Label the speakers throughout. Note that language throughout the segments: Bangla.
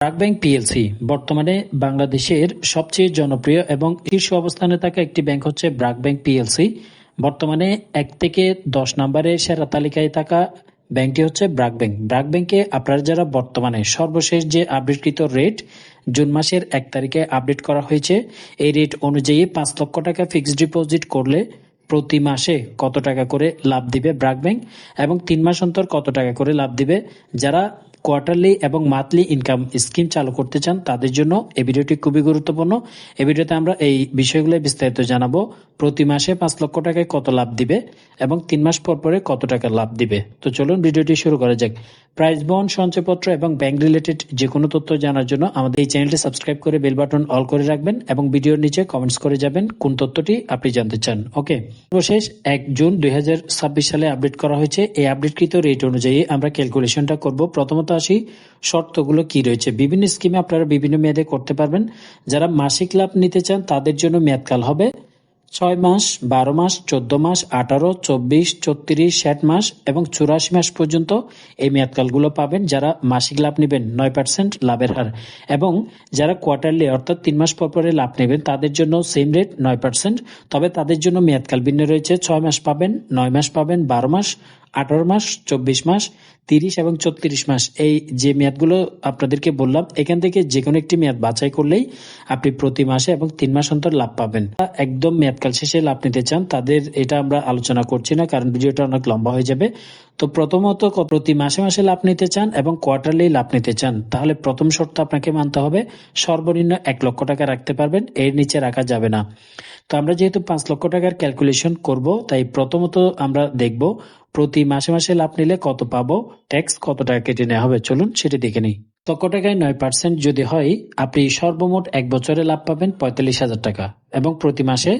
Speaker 1: ব্র্যাক ব্যাংক পিএলসি বর্তমানে বাংলাদেশের সবচেয়ে জনপ্রিয় এবং শীর্ষ অবস্থানে থাকা একটি ব্যাংক হচ্ছে ব্র্যাক ব্যাংক পিএলসি। বর্তমানে 1 থেকে 10 নম্বরের সেরা তালিকায় থাকা ব্যাংকটি হচ্ছে ব্র্যাক ব্যাংক। ব্র্যাক ব্যাংকে আপনারা যারা বর্তমানে সর্বশেষ যে আপডেটকৃত রেট জুন মাসের 1 তারিখে আপডেট করা হয়েছে, এই রেট অনুযায়ী 5 লক্ষ টাকা ফিক্সড ডিপোজিট করলে প্রতি মাসে কত টাকা করে লাভ দিবে ব্র্যাক ব্যাংক এবং 3 মাস অন্তর কত টাকা করে লাভ দিবে। যারা কোয়ার্টারলি এবং মান্থলি ইনকাম স্কিম চালু করতে চান তাদের জন্য এই ভিডিওটি খুবই গুরুত্বপূর্ণ। এই ভিডিওতে আমরা এই বিষয়গুলো বিস্তারিত জানাবো। প্রতি মাসে 5 লক্ষ টাকায় কত লাভ দিবে এবং 3 মাস পর পরে কত টাকা লাভ দিবে। তো চলুন ভিডিওটি শুরু করা যাক। প্রাইস বন্ড, সঞ্চয়পত্র এবং ব্যাংক রিলেটেড যে কোনো তথ্য জানার জন্য আমাদের এই চ্যানেলটি সাবস্ক্রাইব করে বেল বাটন অল করে রাখবেন এবং ভিডিওর নিচে কমেন্টস করে যাবেন কোন তথ্যটি আপনি জানতে চান। ওকে, সর্বশেষ 1 জুন 2026 সালে আপডেট করা হয়েছে। এই আপডেটকৃত রেট অনুযায়ী আমরা ক্যালকুলেশনটা করব। প্রথমত আসি শর্তগুলো কি রয়েছে। বিভিন্ন স্কিমে আপনারা বিভিন্ন মেয়াদে করতে পারবেন। যারা মাসিক লাভ নিতে চান তাদের জন্য মেয়াদকাল হবে 6 মাস, 12 মাস, 14 মাস, 18, 24, 34, 60 মাস এবং 84 মাস পর্যন্ত এই মেয়াদকালগুলো পাবেন। যারা মাসিক লাভ নেবেন 9% লাভের হার, এবং যারা কোয়ার্টারলি অর্থাৎ 3 মাস পর পরে লাভ নেবেন তাদের জন্য সেম রেট 9%। তবে তাদের জন্য মেয়াদকাল ভিন্ন রয়েছে। 6 মাস পাবেন, 9 মাস পাবেন, 12 মাস, 18 মাস, 24 মাস, 30 এবং 34 মাস। এই যে মেয়াদগুলো আপনাদেরকে বললাম, এখান থেকে যে কোনো একটি মেয়াদ বাছাই করলেই আপনি প্রতি মাসে এবং 3 মাস অন্তর লাভ পাবেন। একদম মেয়াদকাল শেষে লাভ নিতে চান তাদের এটা আমরা আলোচনা করছি না, কারণ ভিডিওটা অনেক লম্বা হয়ে যাবে। তো প্রথমত প্রতি মাসে মাসে লাভ নিতে চান এবং কোয়ার্টারলি লাভ নিতে চান, তাহলে প্রথম শর্ত আপনাকে মানতে হবে সর্বনিম্ন 1 লক্ষ টাকা রাখতে পারবেন, এর নিচে রাখা যাবে না। তো আমরা যেহেতু 5 লক্ষ টাকার ক্যালকুলেশন করব, তাই প্রথমত আমরা দেখব প্রতি মাসে মাসে লাভ নিলে কত পাবো, ট্যাক্স কত টাকা কেটে নেওয়া হবে। চলুন সেটি দেখে নিই। লক্ষ টাকায় 9% যদি হয়, আপনি সর্বমোট 1 বছরে লাভ পাবেন 45,000 টাকা এবং প্রতি মাসে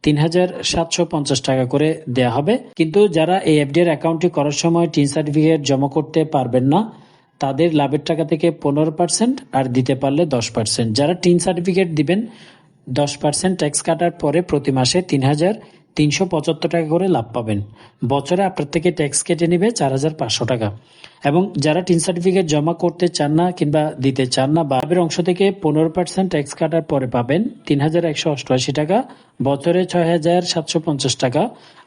Speaker 1: 3,750 টাকা করে দেয়া হবে। কিন্তু যারা এই এফডিআর অ্যাকাউন্টটি করার সময় টিন সার্টিফিকেট জমা করতে পারবেন না, তাদের লাভের টাকা থেকে 15% আর দিতে পারলে 10%। যারা টিন সার্টিফিকেট দিবেন 10% ট্যাক্স কাটার পরে প্রতি মাসে 3,375 টাকা করে লাভ পাবেন। বছরে আপনার থেকে ট্যাক্স কেটে নেবে 4,500 টাকা। এবং যারা টিন সার্টিফিকেট জমা করতে চান না কিংবা দিতে চান না, বা লাভের অংশ থেকে 15% ট্যাক্স কাটার পরে পাবেন 3,188 টাকা। বছরে 6,750 টাকা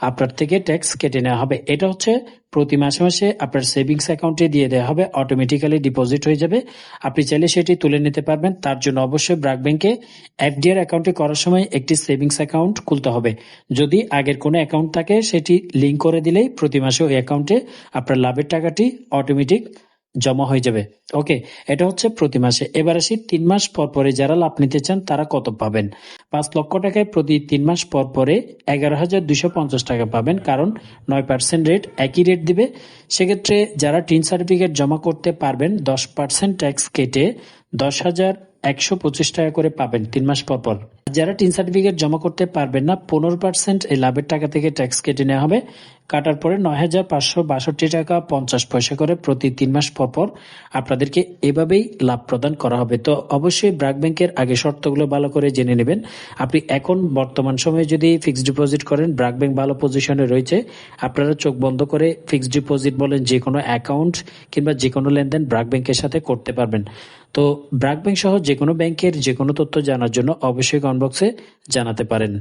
Speaker 1: আপনার থেকে ট্যাক্স কেটে নেওয়া হবে। এটা হচ্ছে প্রতি মাসে মাসে আপনার সেভিংস অ্যাকাউন্টে দিয়ে দেওয়া হবে, অটোমেটিক্যালি ডিপোজিট হয়ে যাবে। আপনি চাইলে সেটি তুলে নিতে পারবেন। তার জন্য অবশ্যই ব্র্যাক ব্যাংকে এফডিআর অ্যাকাউন্টে করার সময় একটি সেভিংস অ্যাকাউন্ট খুলতে হবে। যদি আগের কোনো অ্যাকাউন্ট থাকে সেটি লিঙ্ক করে দিলেই প্রতি মাসে ওই অ্যাকাউন্টে আপনার লাভের টাকাটি অটোমেটিক জমা হয়ে যাবে। ওকে, এটা হচ্ছে প্রতি মাসে। এবার আসি 3 মাস পর পরে যারা লাভ নিতে চান তারা কত পাবেন। 5 লক্ষ টাকায় প্রতি 3 মাস পর পরে 11,250 টাকা পাবেন, কারণ 9% রেট, একই রেট দিবে। সেক্ষেত্রে যারা টিন সার্টিফিকেট জমা করতে পারবেন 10% ট্যাক্স কেটে 10,125 টাকা করে পাবেন 3 মাস পর পর। যারা টিন সার্টিফিকেট জমা করতে পারবেন না, 15% এই লাভের টাকা থেকে ট্যাক্স কেটে নেওয়া হবে। কাটার পরে 9,562 টাকা 50 পয়সা করে প্রতি 3 মাস পর পর আপনাদেরকে এভাবেই লাভ প্রদান করা হবে। তো অবশ্যই ব্র্যাক ব্যাংকের আগে শর্তগুলো ভালো করে জেনে নেবেন। আপনি এখন বর্তমান সময়ে যদি ফিক্সড ডিপোজিট করেন, ব্র্যাক ব্যাংক ভালো পজিশনে রয়েছে। আপনারা চোখ বন্ধ করে ফিক্সড ডিপোজিট বলেন, যে কোনো অ্যাকাউন্ট কিংবা যে কোনো লেনদেন ব্র্যাক ব্যাংকের সাথে করতে পারবেন। তো ব্র্যাক ব্যাংক সহ যে কোনো ব্যাংকের যে কোনো তথ্য জানার জন্য অবশ্যই কমেন্ট বক্সে জানাতে পারেন।